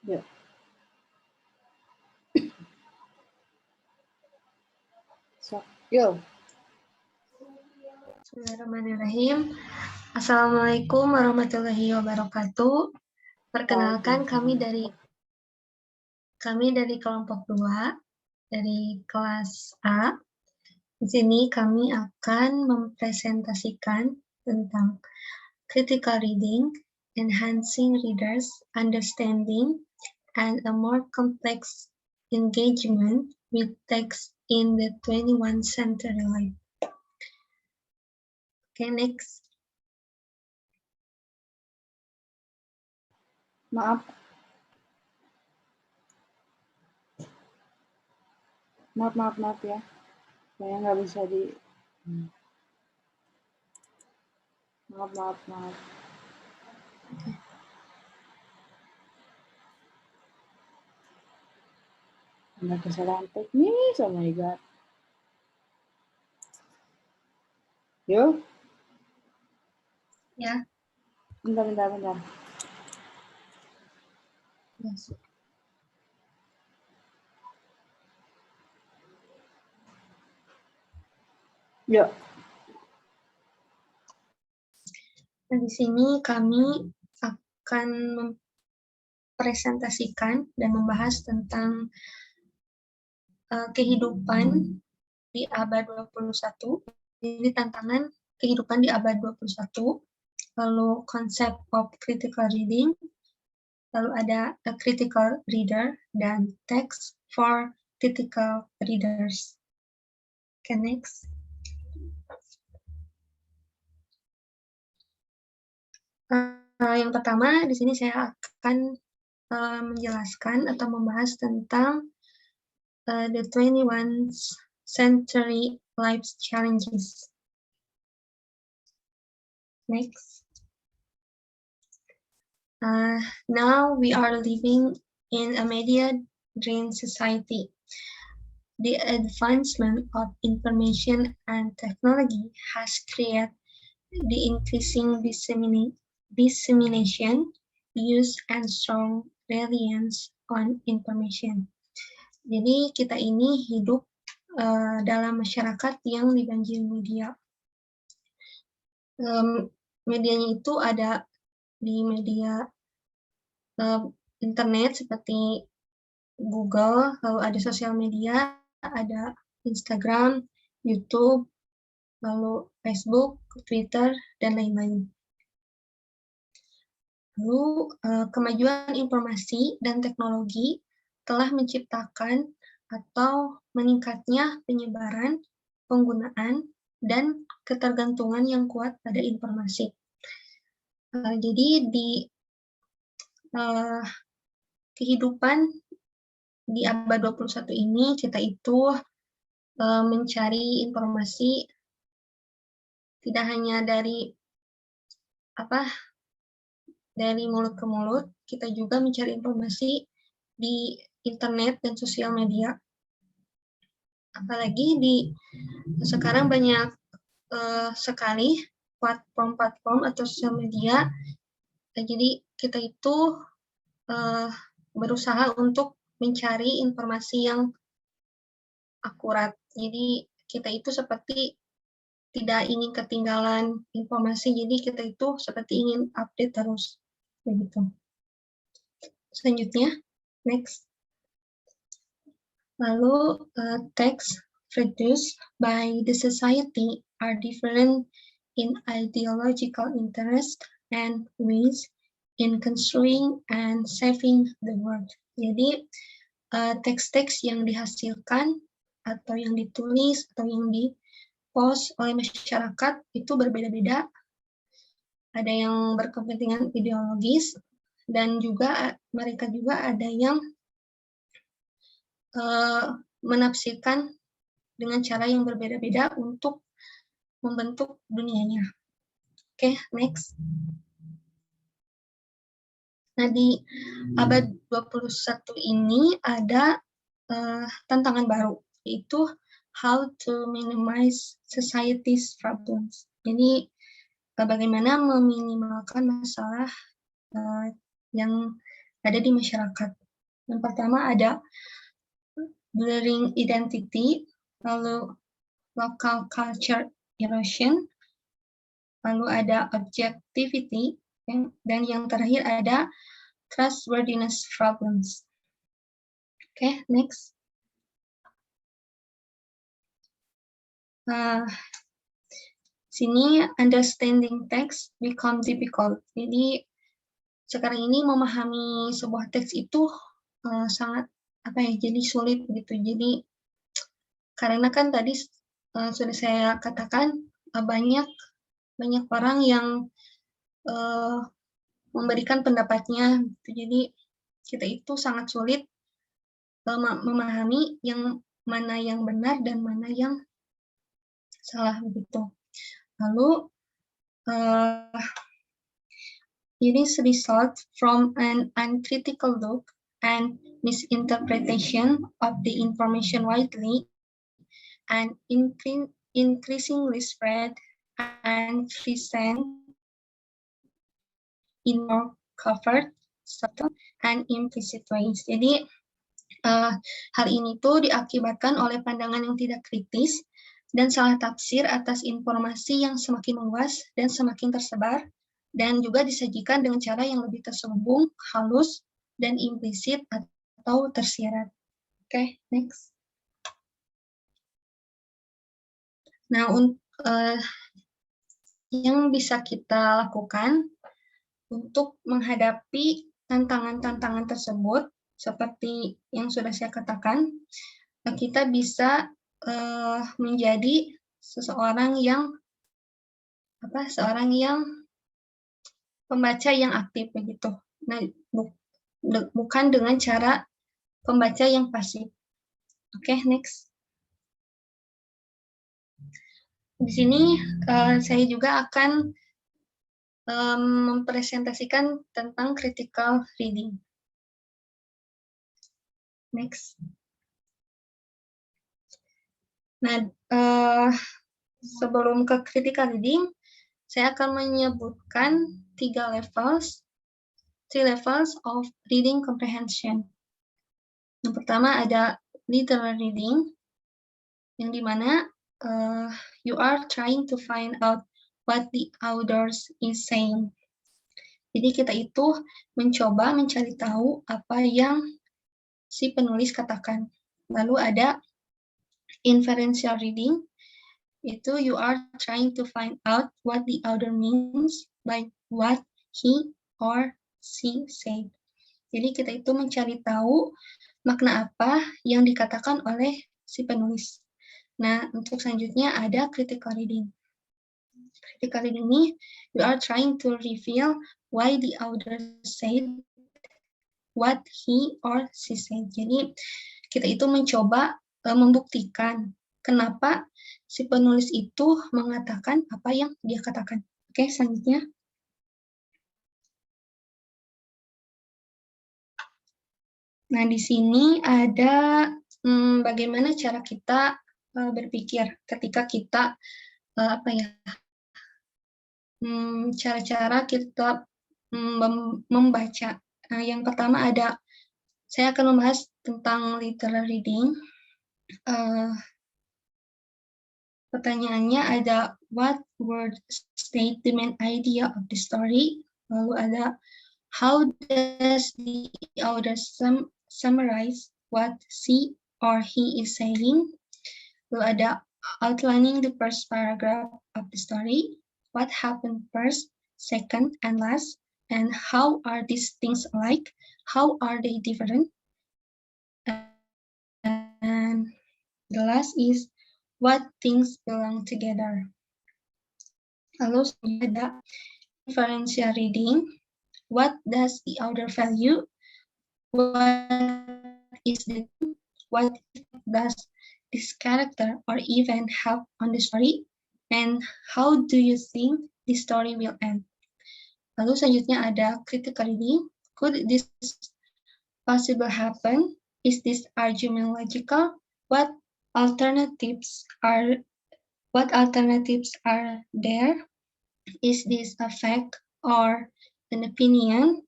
Ya. So, yo. Bismillahirrahmanirrahim. Assalamualaikum warahmatullahi wabarakatuh. Perkenalkan kami dari kelompok 2 dari kelas A. Di sini kami akan mempresentasikan tentang critical reading, enhancing readers' understanding, and a more complex engagement with text in the 21st century life. Okay, next. Maaf ya. Saya nggak bisa di... Maaf. Ada kesalahan teknis, oh my god. Yo. Ya. Bentar. Yes. Yo. Nah, di sini kami akan mempresentasikan dan membahas tentang kehidupan di abad 21. Ini tantangan kehidupan di abad 21, lalu konsep of critical reading, lalu ada a critical reader, dan text for critical readers. Okay, next. Yang pertama, di sini saya akan menjelaskan atau membahas tentang the 21st century life's challenges. Next. Now we are living in a media-driven society. The advancement of information and technology has created the increasing dissemination, use, and strong reliance on information. Jadi kita ini hidup dalam masyarakat yang dibanjiri media. Medianya itu ada di media internet seperti Google, lalu ada sosial media, ada Instagram, YouTube, lalu Facebook, Twitter, dan lain-lain. Lalu kemajuan informasi dan teknologi telah menciptakan atau meningkatnya penyebaran, penggunaan, dan ketergantungan yang kuat pada informasi. Jadi di kehidupan di abad 21 ini kita itu mencari informasi tidak hanya dari mulut ke mulut, kita juga mencari informasi di internet dan sosial media. Apalagi sekarang banyak sekali platform atau sosial media. Jadi kita itu berusaha untuk mencari informasi yang akurat. Jadi kita itu seperti tidak ingin ketinggalan informasi, jadi kita itu seperti ingin update terus. Begitu. Selanjutnya, next. Lalu, text produced by the society are different in ideological interest and ways in construing and saving the world. Jadi, teks-teks yang dihasilkan atau yang ditulis atau yang dipost oleh masyarakat itu berbeda-beda. Ada yang berkepentingan ideologis, dan juga mereka juga ada yang menafsirkan dengan cara yang berbeda-beda untuk membentuk dunianya. Oke, next. Nah, di abad 21 ini ada tantangan baru, yaitu how to minimize society's problems. Jadi, bagaimana meminimalkan masalah yang ada di masyarakat. Yang pertama ada blurring identity, lalu local culture erosion, lalu ada objectivity, dan yang terakhir ada trustworthiness problems. Oke, next. Sini understanding text become difficult. Jadi sekarang ini memahami sebuah teks itu sangat jadi sulit gitu. Jadi karena kan tadi sudah saya katakan banyak orang yang memberikan pendapatnya. Jadi kita itu sangat sulit memahami yang mana yang benar dan mana yang salah begitu. Lalu it is result from an uncritical look and misinterpretation of the information widely and increasingly spread and present in more covert, subtle, and implicit ways. Jadi hal ini tuh diakibatkan oleh pandangan yang tidak kritis dan salah tafsir atas informasi yang semakin luas dan semakin tersebar, dan juga disajikan dengan cara yang lebih terselubung, halus, dan implisit atau tersirat. Oke, next. Nah, yang bisa kita lakukan untuk menghadapi tantangan-tantangan tersebut, seperti yang sudah saya katakan, kita bisa menjadi seorang yang pembaca yang aktif begitu. Nah, bukan dengan cara pembaca yang pasif. Oke, next. Di sini saya juga akan mempresentasikan tentang critical reading. Next. Nah, sebelum ke critical reading, saya akan menyebutkan 3 levels of reading comprehension. Yang pertama ada literal reading, yang dimana you are trying to find out what the author is saying. Jadi kita itu mencoba mencari tahu apa yang si penulis katakan. Lalu ada inferential reading, itu you are trying to find out what the author means by what he or she said. Jadi kita itu mencari tahu makna apa yang dikatakan oleh si penulis. Nah, untuk selanjutnya ada critical reading. Critical reading ini, you are trying to reveal why the author said what he or she said. Jadi kita itu mencoba membuktikan kenapa si penulis itu mengatakan apa yang dia katakan. Oke, selanjutnya. Nah, di sini ada bagaimana cara kita berpikir ketika kita cara-cara kita membaca. Nah, yang pertama ada, saya akan membahas tentang literal reading. Pertanyaannya ada, what word state the main idea of the story? Lalu ada, how does the author summarize what she or he is saying? Lalu ada, outlining the first paragraph of the story. What happened first, second, and last? And how are these things alike? How are they different? And the last is, what things belong together? Lalu ada inferential reading. What does the author value? What does this character or event have on the story? And how do you think the story will end? Lalu selanjutnya ada critical reading. Could this possible happen? Is this argument logical? What alternatives are there? Is this a fact or an opinion?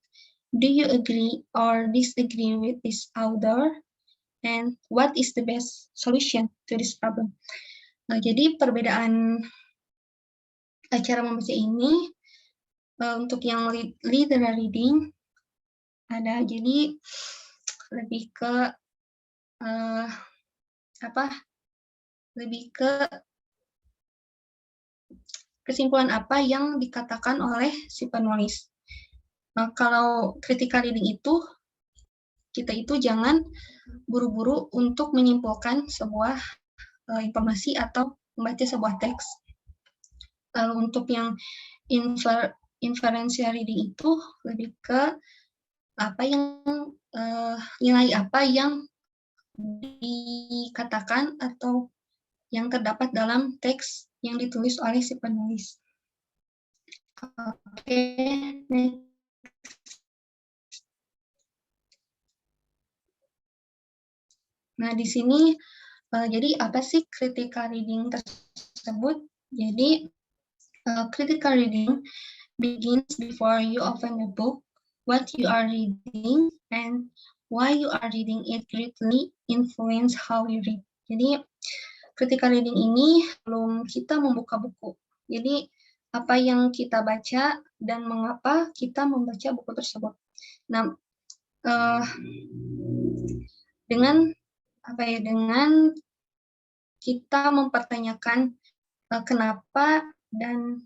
Do you agree or disagree with this author? And what is the best solution to this problem? Nah, jadi perbedaan cara membaca ini untuk yang literary reading ada, jadi lebih ke lebih ke kesimpulan apa yang dikatakan oleh si penulis. Nah, kalau critical reading itu, kita itu jangan buru-buru untuk menyimpulkan sebuah informasi atau membaca sebuah teks. Lalu untuk yang inferential reading itu lebih ke nilai apa yang dikatakan atau yang terdapat dalam teks yang ditulis oleh si penulis. Oke, nah di sini jadi apa sih critical reading tersebut? Jadi critical reading begins before you open a book. What you are reading and why you are reading it greatly influence how you read. Jadi critical reading ini sebelum kita membuka buku. Jadi apa yang kita baca dan mengapa kita membaca buku tersebut. Nah, dengan kita mempertanyakan kenapa dan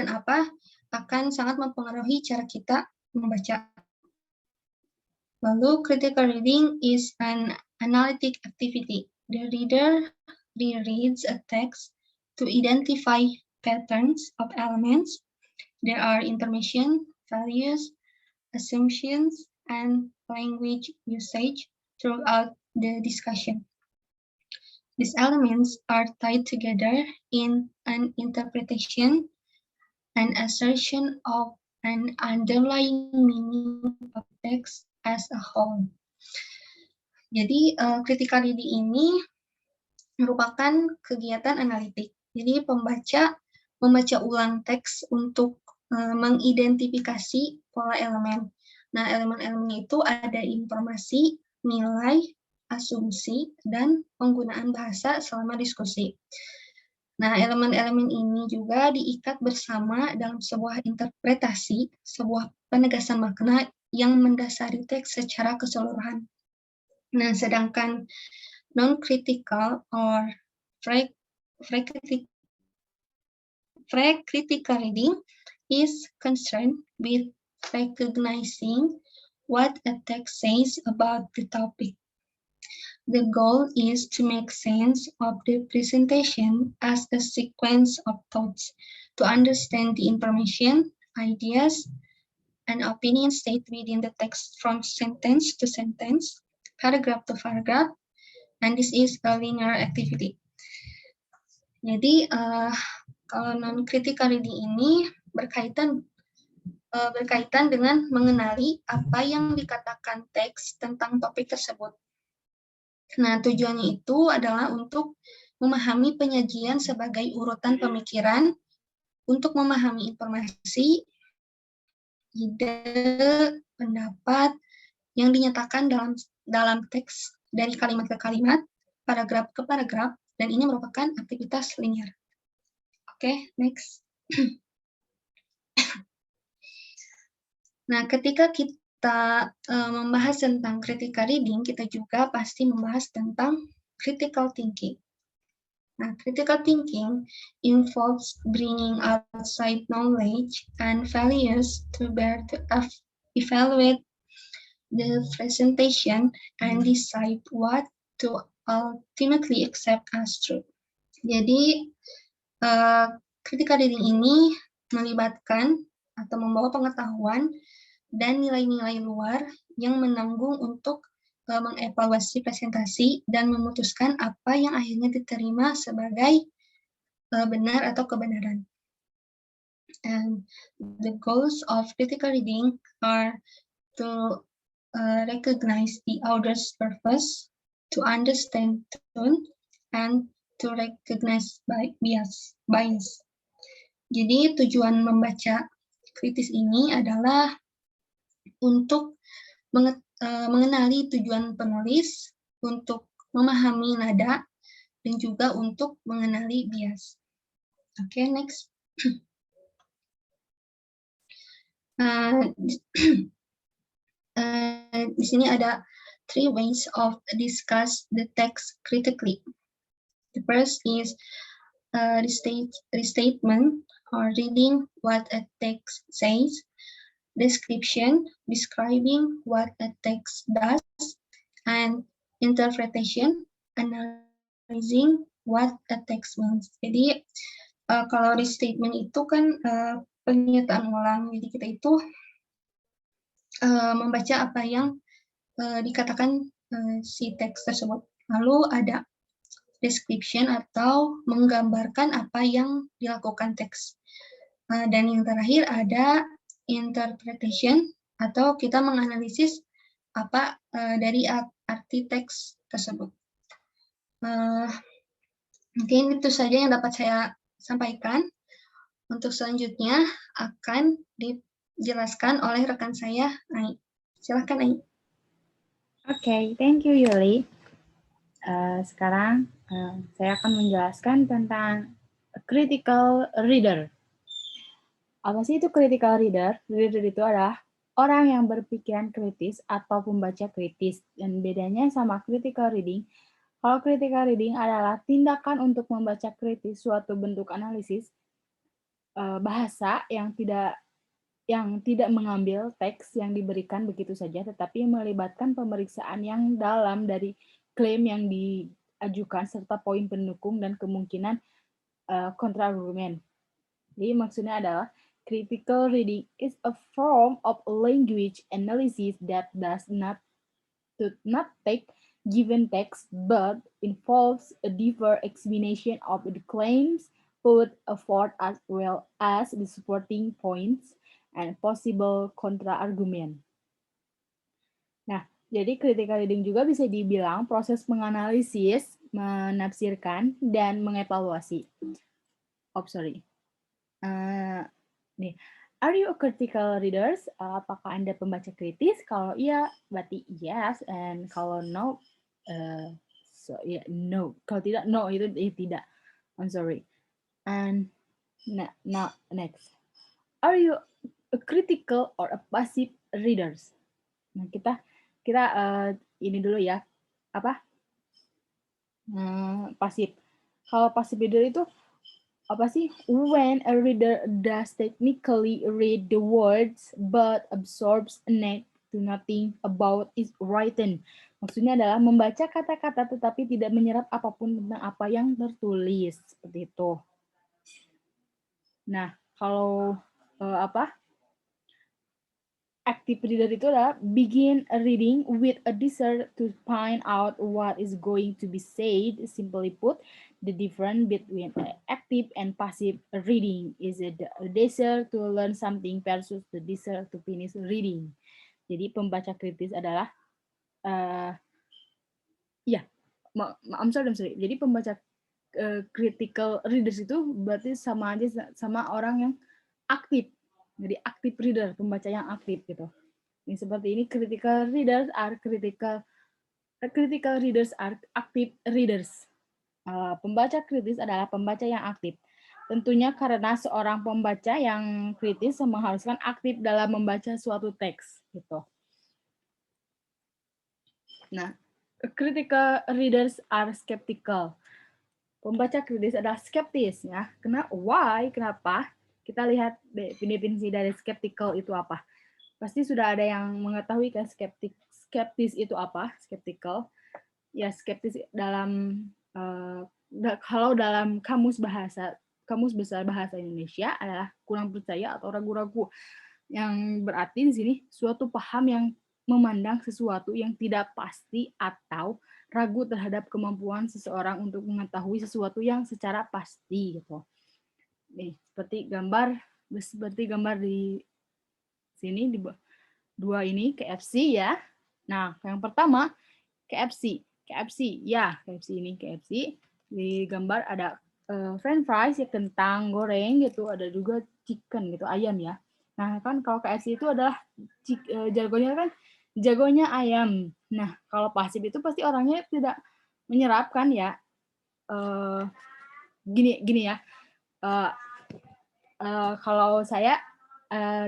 apa akan sangat mempengaruhi cara kita membaca. Lalu critical reading is an analytic activity. The reader rereads a text to identify patterns of elements. There are information, values, assumptions, and language usage throughout the discussion. These elements are tied together in an interpretation, an assertion of an underlying meaning of text as a whole. Jadi, critical reading ini merupakan kegiatan analitik. Jadi, pembaca membaca ulang teks untuk mengidentifikasi pola elemen. Nah, elemen-elemen itu ada informasi, nilai, asumsi, dan penggunaan bahasa selama diskusi. Nah, elemen-elemen ini juga diikat bersama dalam sebuah interpretasi, sebuah penegasan makna yang mendasari teks secara keseluruhan. Nah, sedangkan non-critical or critical reading is concerned with recognizing what a text says about the topic. The goal is to make sense of the presentation as a sequence of thoughts, to understand the information, ideas, and opinions stated within the text from sentence to sentence, paragraph to paragraph, and this is a linear activity. Jadi, kalau non-critical reading ini berkaitan dengan mengenali apa yang dikatakan teks tentang topik tersebut. Nah, tujuannya itu adalah untuk memahami penyajian sebagai urutan pemikiran, untuk memahami informasi, ide, pendapat yang dinyatakan dalam teks dari kalimat ke kalimat, paragraf ke paragraf, dan ini merupakan aktivitas linear. Oke, next. Nah, ketika kita membahas tentang critical reading, kita juga pasti membahas tentang critical thinking. Nah, critical thinking involves bringing outside knowledge and values to bear to evaluate the presentation and decide what to ultimately accept as true. Jadi, critical reading ini melibatkan atau membawa pengetahuan dan nilai-nilai luar yang menanggung untuk mengevaluasi presentasi dan memutuskan apa yang akhirnya diterima sebagai benar atau kebenaran. And the goals of critical reading are to recognize the author's purpose, to understand tone, and to recognize bias. Jadi tujuan membaca kritis ini adalah untuk mengenali tujuan penulis, untuk memahami nada, dan juga untuk mengenali bias. Oke, next. Di sini ada 3 ways of discuss the text critically. The first is restatement, or reading what a text says. Description, describing what a text does. And interpretation, analyzing what a text means. Jadi kalau restatement itu kan pernyataan ulang. Jadi kita itu membaca apa yang dikatakan si teks tersebut. Lalu ada description atau menggambarkan apa yang dilakukan teks. Dan yang terakhir ada interpretation atau kita menganalisis apa dari arti teks tersebut. Mungkin itu saja yang dapat saya sampaikan. Untuk selanjutnya akan dijelaskan oleh rekan saya, Ai. Silakan, Ai. Oke, thank you Yuli. Sekarang saya akan menjelaskan tentang critical reader. Apa sih itu critical reader? Reader itu adalah orang yang berpikiran kritis atau pembaca kritis. Dan bedanya sama critical reading, kalau critical reading adalah tindakan untuk membaca kritis suatu bentuk analisis bahasa yang tidak mengambil teks yang diberikan begitu saja, tetapi melibatkan pemeriksaan yang dalam dari klaim yang diajukan serta poin pendukung dan kemungkinan kontraargumen. Jadi maksudnya adalah critical reading is a form of language analysis that does not take given text but involves a deeper examination of the claims put forth as well as the supporting points and possible kontra-argumen. Nah, jadi critical reading juga bisa dibilang proses menganalisis, menafsirkan, dan mengevaluasi. Nih, are you a critical readers? Apakah Anda pembaca kritis? Kalau iya, berarti yes, and kalau no, so yeah, no. Kalau tidak, no, itu tidak. I'm sorry. And now next, are you a critical or a passive readers? Nah, kita ini dulu ya, apa? Pasif. Kalau passive reader itu apa sih? When a reader does technically read the words but absorbs nothing about is written. Maksudnya adalah membaca kata-kata tetapi tidak menyerap apapun tentang apa yang tertulis, seperti itu. Nah, kalau active reader itu adalah begin a reading with a desire to find out what is going to be said. Simply put, the difference between active and passive reading is the desire to learn something versus the desire to finish reading. Jadi pembaca kritis adalah I'm sorry. Jadi pembaca critical readers itu berarti sama aja sama orang yang aktif. Jadi active reader, pembaca yang aktif gitu. Ini seperti ini, critical readers are active readers. Pembaca kritis adalah pembaca yang aktif. Tentunya karena seorang pembaca yang kritis mengharuskan aktif dalam membaca suatu teks gitu. Nah, critical readers are skeptical. Pembaca kritis adalah skeptis ya. Kenapa? Kita lihat definisi dari skeptical itu apa. Pasti sudah ada yang mengetahui kan skeptis itu apa? Skeptical. Ya, skeptis dalam kalau dalam kamus besar bahasa Indonesia adalah kurang percaya atau ragu-ragu. Yang berarti di sini suatu paham yang memandang sesuatu yang tidak pasti atau ragu terhadap kemampuan seseorang untuk mengetahui sesuatu yang secara pasti gitu. Nih, seperti gambar di sini di dua ini KFC ya. Nah, yang pertama KFC ini KFC. Di gambar ada French fries ya, kentang goreng gitu, ada juga chicken gitu, ayam ya. Nah kan kalau KFC itu adalah jagonya kan jagonya ayam. Nah kalau pasif itu pasti orangnya tidak menyerapkan ya. Gini gini ya. Eh, kalau saya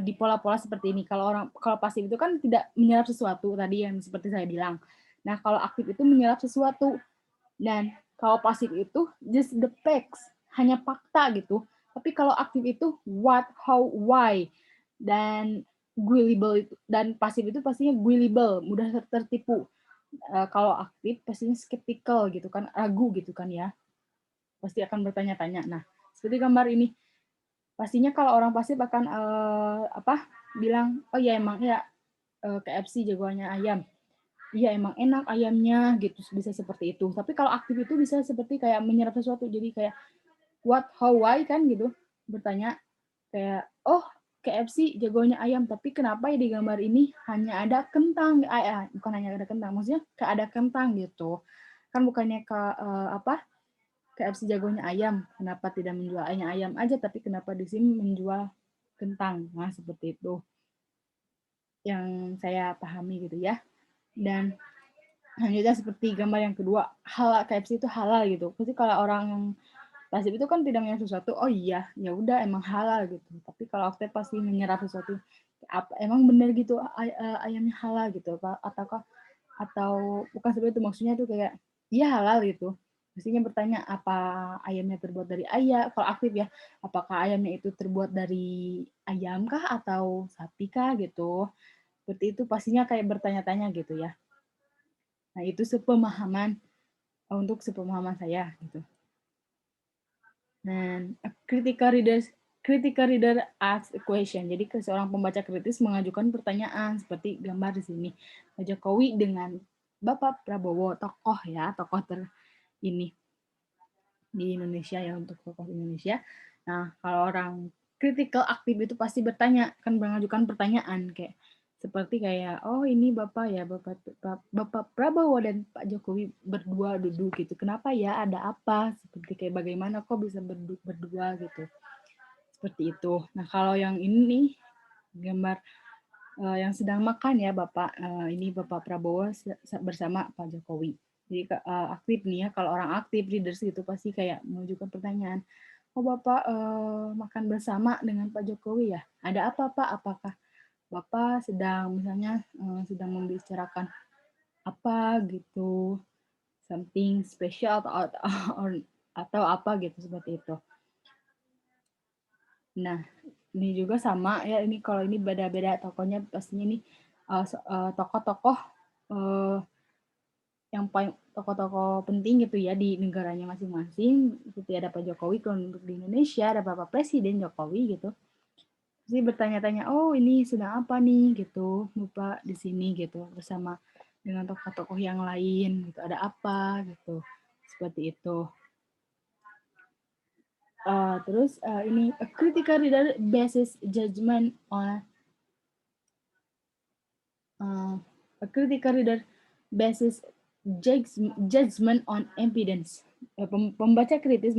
di pola-pola seperti ini, kalau pasif itu kan tidak menyerap sesuatu tadi yang seperti saya bilang. Nah kalau aktif itu menyerap sesuatu. Dan kalau pasif itu just the facts, hanya fakta gitu. Tapi kalau aktif itu what, how, why. Dan gullible itu, dan pasif itu pastinya gullible, mudah tertipu. Kalau aktif pastinya skeptical gitu kan, ragu gitu kan ya. Pasti akan bertanya-tanya. Nah, seperti gambar ini, pastinya kalau orang pasif akan bilang, oh ya emang ya KFC jagoannya ayam. Iya emang enak ayamnya gitu, bisa seperti itu. Tapi kalau aktif itu bisa seperti kayak menyerap sesuatu, jadi kayak what, how, why kan gitu, bertanya kayak oh KFC jagonya ayam, tapi kenapa ya di gambar ini hanya ada kentang, bukan hanya ada kentang, maksudnya kayak ada kentang gitu kan, bukannya KFC jagonya ayam, kenapa tidak menjual ayam aja, tapi kenapa di sini menjual kentang. Nah seperti itu yang saya pahami gitu ya. Dan selanjutnya seperti gambar yang kedua, halal, KFC itu halal gitu. Pasti kalau orang yang pasif itu kan tidak menyerap sesuatu, oh iya, ya udah emang halal gitu. Tapi kalau aktif pasti menyerap sesuatu, apa emang benar gitu ayamnya halal gitu, apa atau bukan seperti itu, maksudnya tuh kayak iya halal gitu. Pastinya bertanya apa ayamnya terbuat dari ayam, kalau aktif ya, apakah ayamnya itu terbuat dari ayam kah atau sapi kah gitu. Seperti itu pastinya kayak bertanya-tanya gitu ya. Nah, itu sepemahaman saya gitu. Dan critical reader asks a question. Jadi seorang pembaca kritis mengajukan pertanyaan seperti gambar di sini. Pak Jokowi dengan Bapak Prabowo, tokoh ya, tokoh ini di Indonesia ya, untuk tokoh Indonesia. Nah, kalau orang critical aktif itu pasti bertanya, kan mengajukan pertanyaan kayak seperti kayak oh ini Bapak ya, Bapak Prabowo dan Pak Jokowi berdua duduk gitu. Kenapa ya, ada apa? Seperti kayak bagaimana kok bisa berdua gitu. Seperti itu. Nah, kalau yang ini gambar yang sedang makan ya Bapak, ini Bapak Prabowo bersama Pak Jokowi. Jadi aktif nih ya, kalau orang aktif readers itu pasti kayak mengajukan pertanyaan, oh Bapak makan bersama dengan Pak Jokowi ya, ada apa Pak? Apakah Bapak sedang misalnya sedang membicarakan apa gitu, something special atau apa gitu, seperti itu. Nah, ini juga sama ya, ini kalau ini beda-beda tokohnya pastinya ini tokoh-tokoh yang paling tokoh-tokoh penting gitu ya di negaranya masing-masing. Seperti ada Pak Jokowi, kalau untuk di Indonesia ada Bapak Presiden Jokowi gitu. Jadi bertanya-tanya, oh ini sedang apa nih gitu, Bapak di sini gitu bersama dengan tokoh-tokoh yang lain gitu, ada apa gitu, seperti itu. Terus ini a critical reader basis judgment on a critical reader basis judgment on evidence. Pembaca kritis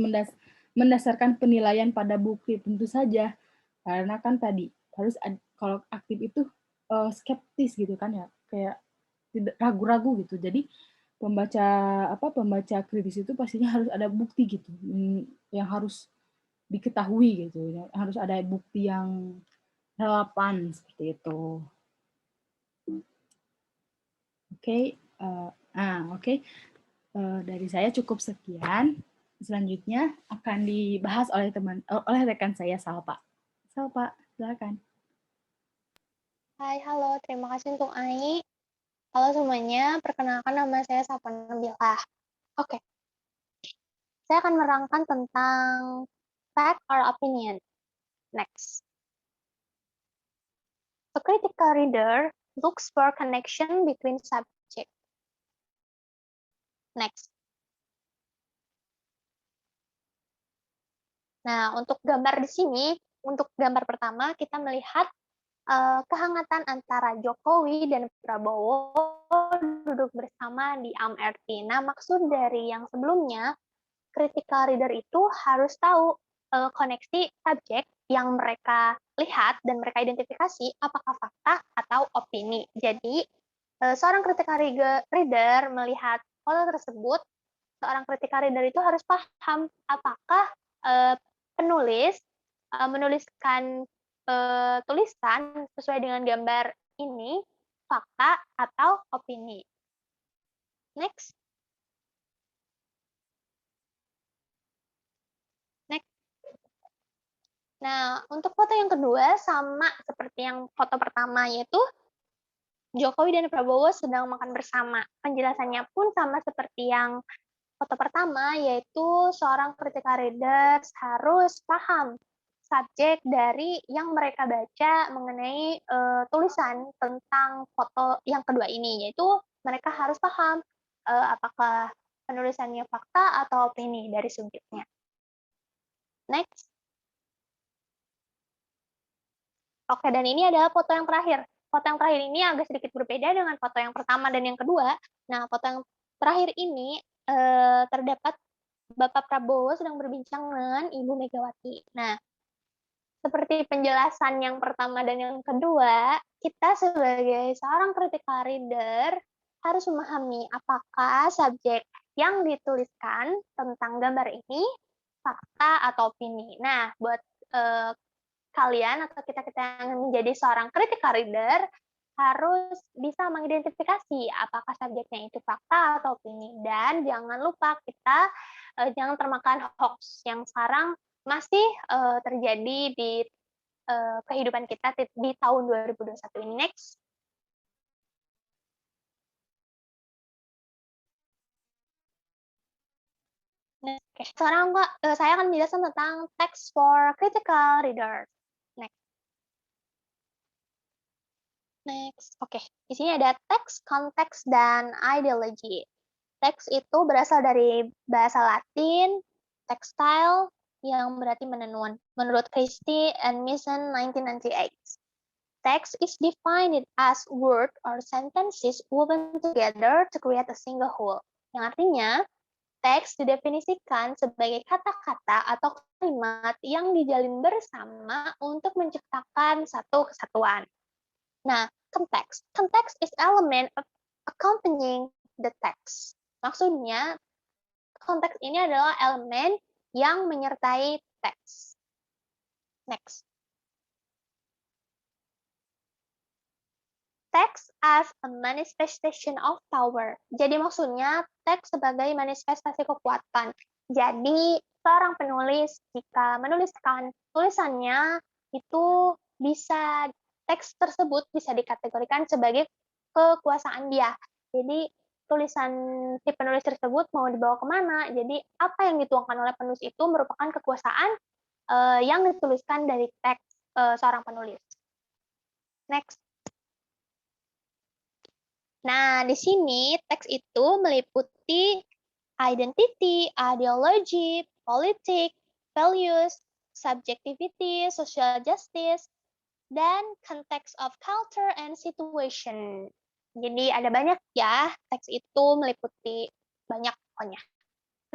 mendasarkan penilaian pada bukti, tentu saja, karena kan tadi harus kalau aktif itu skeptis gitu kan ya, kayak tidak ragu-ragu gitu. Jadi pembaca kritis itu pastinya harus ada bukti gitu, yang harus diketahui gitu, harus ada bukti yang relevan seperti itu. Oke, oke. Dari saya cukup sekian. Selanjutnya akan dibahas oleh rekan saya Salpa. Salpa, silakan. Hai, halo. Terima kasih untuk Ai. Halo semuanya, perkenalkan nama saya Salpa Nabilah. Oke. Saya akan menerangkan tentang fact or opinion. Next. A critical reader looks for connection between subject. Next. Nah, untuk gambar di sini, untuk gambar pertama kita melihat kehangatan antara Jokowi dan Prabowo duduk bersama di AMRT. Nah, maksud dari yang sebelumnya, critical reader itu harus tahu koneksi subjek yang mereka lihat dan mereka identifikasi apakah fakta atau opini. Jadi, seorang critical reader melihat foto tersebut, seorang critical reader itu harus paham apakah penulis menuliskan tulisan sesuai dengan gambar ini fakta atau opini. Next. Nah, untuk foto yang kedua sama seperti yang foto pertama, yaitu Jokowi dan Prabowo sedang makan bersama. Penjelasannya pun sama seperti yang foto pertama, yaitu seorang critical reader harus paham subjek dari yang mereka baca mengenai tulisan tentang foto yang kedua ini, yaitu mereka harus paham apakah penulisannya fakta atau opini dari subjeknya. Next. Oke, dan ini adalah foto yang terakhir. Foto yang terakhir ini agak sedikit berbeda dengan foto yang pertama dan yang kedua. Nah, foto yang terakhir ini terdapat Bapak Prabowo sedang berbincang dengan Ibu Megawati. Nah, seperti penjelasan yang pertama dan yang kedua, kita sebagai seorang critical reader harus memahami apakah subjek yang dituliskan tentang gambar ini fakta atau opini. Nah, buat kalian atau kita-kita yang menjadi seorang critical reader harus bisa mengidentifikasi apakah subjeknya itu fakta atau opini. Dan jangan lupa kita jangan termakan hoax yang sekarang masih terjadi di kehidupan kita di tahun 2021 ini. Next. Oke, sekarang saya akan menjelaskan tentang text for critical readers. Next. Oke, di sini ada teks, konteks, dan ideology. Teks itu berasal dari bahasa Latin, textile, yang berarti menenun. Menurut Christie and Mason 1998. Text is defined as word or sentences woven together to create a single whole. Yang artinya, teks didefinisikan sebagai kata-kata atau kalimat yang dijalin bersama untuk menciptakan satu kesatuan. Nah, context. Context is element of accompanying the text. Maksudnya, konteks ini adalah elemen yang menyertai teks. Next. Text as a manifestation of power. Jadi maksudnya teks sebagai manifestasi kekuatan. Jadi seorang penulis jika menuliskan tulisannya itu bisa teks tersebut bisa dikategorikan sebagai kekuasaan dia. Jadi tulisan si penulis tersebut mau dibawa kemana. Jadi apa yang dituangkan oleh penulis itu merupakan kekuasaan yang dituliskan dari teks seorang penulis. Next. Nah, di sini teks itu meliputi identity, ideology, politik, values, subjectivity, social justice, dan context of culture and situation. Jadi ada banyak ya, teks itu meliputi banyak pokoknya.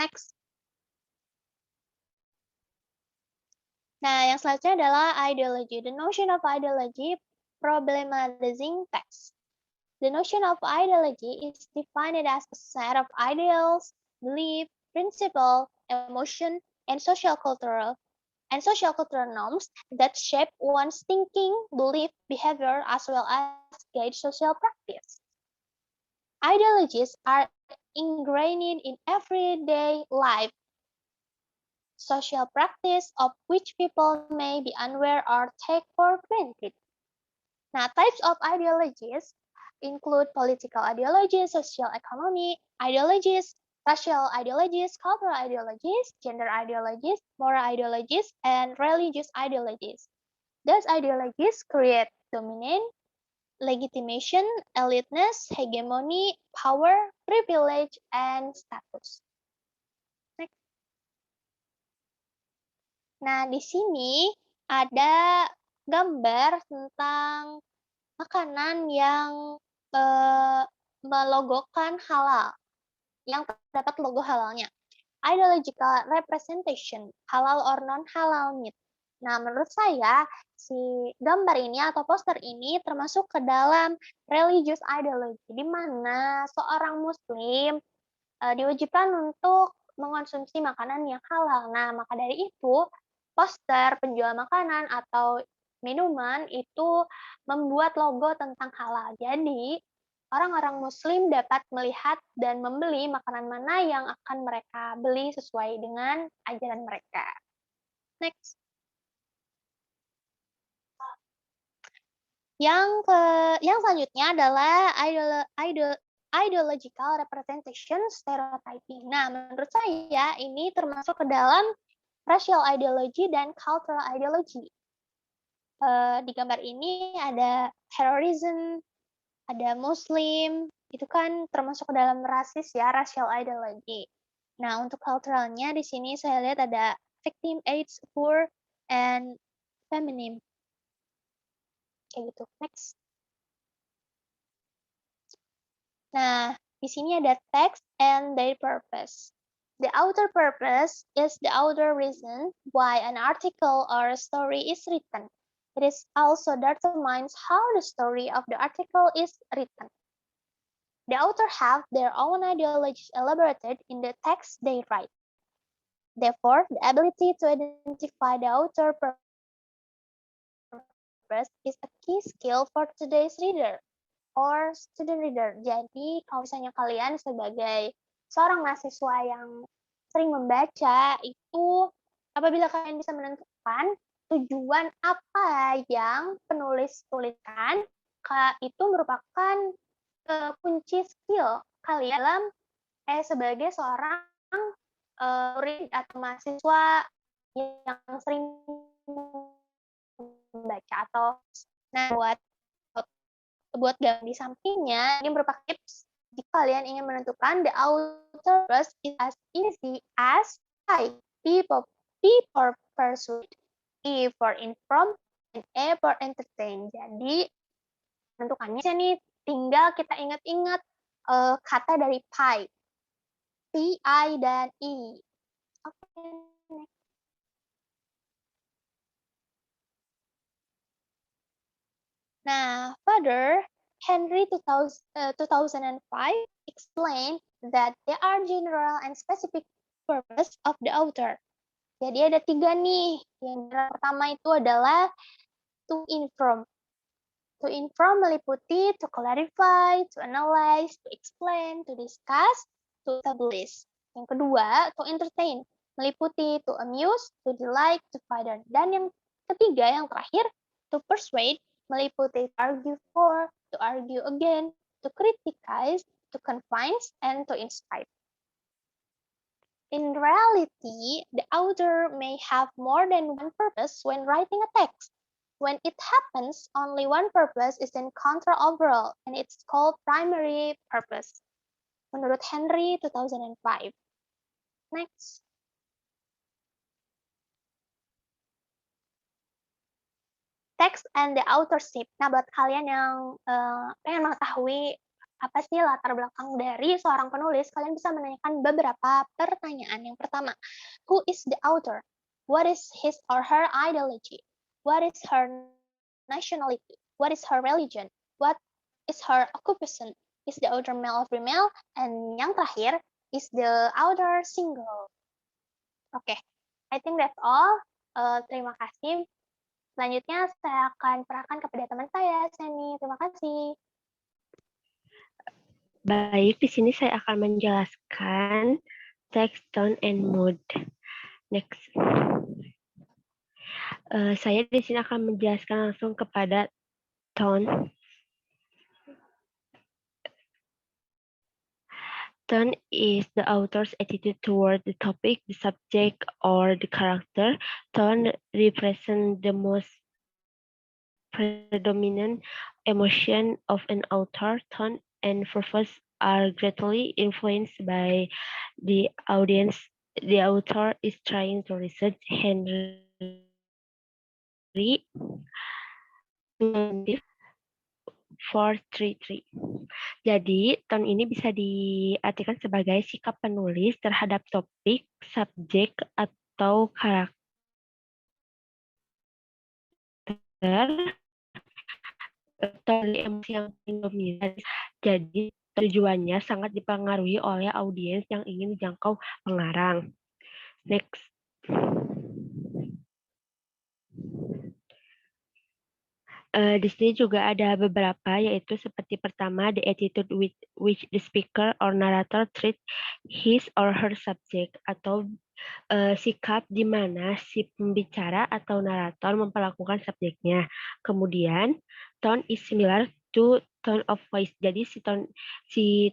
Next. Nah, yang selanjutnya adalah ideology. The notion of ideology problematizing text. The notion of ideology is defined as a set of ideals, belief, principle, emotion, and social cultural norms that shape one's thinking, belief, behavior, as well as guide social practice. Ideologies are ingrained in everyday life, social practice of which people may be unaware or take for granted. Now, types of ideologies include political ideologies, social economy ideologies, racial ideologies, cultural ideologies, gender ideologies, moral ideologies, and religious ideologies. Those ideologies create dominance, legitimation, eliteness, hegemony, power, privilege, and status. Next. Nah, di sini ada gambar tentang makanan yang melogokan halal, yang terdapat logo halalnya. ideological representation, halal or non-halal meat. Nah, menurut saya, si gambar ini atau poster ini termasuk ke dalam religious ideology, di mana seorang Muslim diwajibkan untuk mengonsumsi makanan yang halal. Nah, maka dari itu, poster penjual makanan atau minuman itu membuat logo tentang halal. Jadi, orang-orang Muslim dapat melihat dan membeli makanan mana yang akan mereka beli sesuai dengan ajaran mereka. Next. Yang selanjutnya adalah ideological representation stereotyping. Nah, menurut saya ini termasuk ke dalam racial ideology dan cultural ideology. Di gambar ini ada terrorism, ada Muslim, itu kan termasuk ke dalam rasis ya, racial ideology. Nah, untuk culturalnya di sini saya lihat ada victim, AIDS, poor, and feminine. Kayak gitu. Next. Nah, di sini ada text and their purpose. The outer purpose is the outer reason why an article or a story is written. It is also determines how the story of the article is written. The author have their own ideologies elaborated in the text they write. Therefore, the ability to identify the author purpose is a key skill for today's reader or student reader. Jadi, kalau misalnya kalian sebagai seorang mahasiswa yang sering membaca, itu apabila kalian bisa menentukan tujuan apa yang penulis tuliskan, itu merupakan kunci skill kalian dalam sebagai seorang murid atau mahasiswa yang sering membaca atau buat gambar di sampingnya ini merupakan tips jika kalian ingin menentukan the author purpose is as easy as I, P for pursuit, E for inform, and E for entertain. Jadi menentukannya nih tinggal kita ingat-ingat kata dari pi, P, I, dan E. Oke. Nah, further, Henry 2005 explained that there are general and specific purpose of the author. Jadi ada 3 nih. Yang pertama itu adalah to inform. To inform meliputi to clarify, to analyze, to explain, to discuss, to establish. Yang kedua, to entertain. Meliputi to amuse, to delight, to frighten. Dan yang ketiga, yang terakhir, to persuade. Meliputi to argue for, to argue again, to criticize, to convince, and to inspire. In reality, the author may have more than one purpose when writing a text. When it happens, only one purpose is in control overall, and it's called primary purpose. Menurut Henry 2005. Next. Text and the authorship. Nah, buat kalian yang pengen mengetahui apa sih latar belakang dari seorang penulis, kalian bisa menanyakan beberapa pertanyaan. Yang pertama, who is the author? What is his or her ideology? What is her nationality? What is her religion? What is her occupation? Is the author male or female? And yang terakhir, is the author single? Oke, I think that's all. Terima kasih. Selanjutnya saya akan serahkan kepada teman saya, Seni. Terima kasih. Baik, di sini saya akan menjelaskan text, tone, and mood. Next. Saya di sini akan menjelaskan langsung kepada tone. Tone is the author's attitude toward the topic, the subject, or the character. Tone represents the most predominant emotion of an author. Tone and purpose are greatly influenced by the audience the author is trying to research. Henry 433. Jadi, tone ini bisa diartikan sebagai sikap penulis terhadap topik, subjek, atau karakter dari emosi yang dominan. Jadi, tujuannya sangat dipengaruhi oleh audiens yang ingin dijangkau pengarang. Next. Di sini juga ada beberapa, yaitu seperti pertama, the attitude with which the speaker or narrator treat his or her subject, atau sikap di mana si pembicara atau narator memperlakukan subjeknya. Kemudian, tone is similar to tone of voice. Jadi si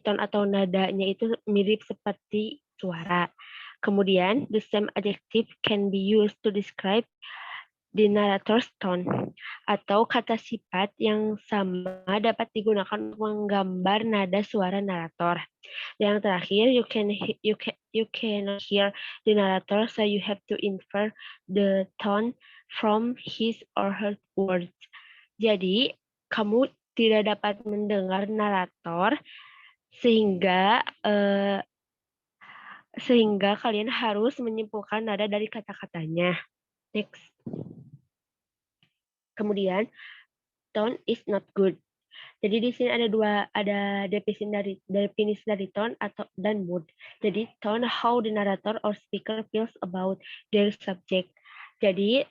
tone atau nadanya itu mirip seperti suara. Kemudian, the same adjective can be used to describe the narrator's tone, atau kata sifat yang sama dapat digunakan untuk menggambar nada suara narator. Yang terakhir, you cannot hear the narrator, so you have to infer the tone from his or her words. Jadi, kamu tidak dapat mendengar narator sehingga kalian harus menyimpulkan nada dari kata-katanya. Next. Kemudian, tone is not good. Jadi di sini ada definisi dari tone dan mood. Jadi tone, how the narrator or speaker feels about their subject. Jadi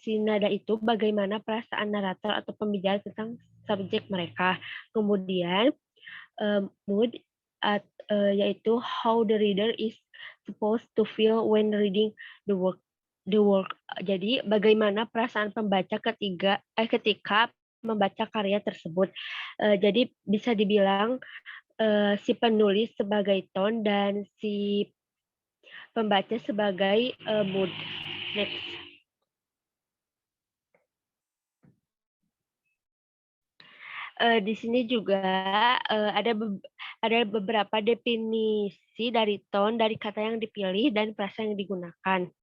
si nada itu bagaimana perasaan narator atau pembicara tentang subjek mereka. Kemudian mood yaitu how the reader is supposed to feel when reading the work. Jadi bagaimana perasaan pembaca ketika membaca karya tersebut. Jadi bisa dibilang si penulis sebagai tone dan si pembaca sebagai mood. Next. Di sini juga ada beberapa definisi dari tone dari kata yang dipilih dan frasa yang digunakan.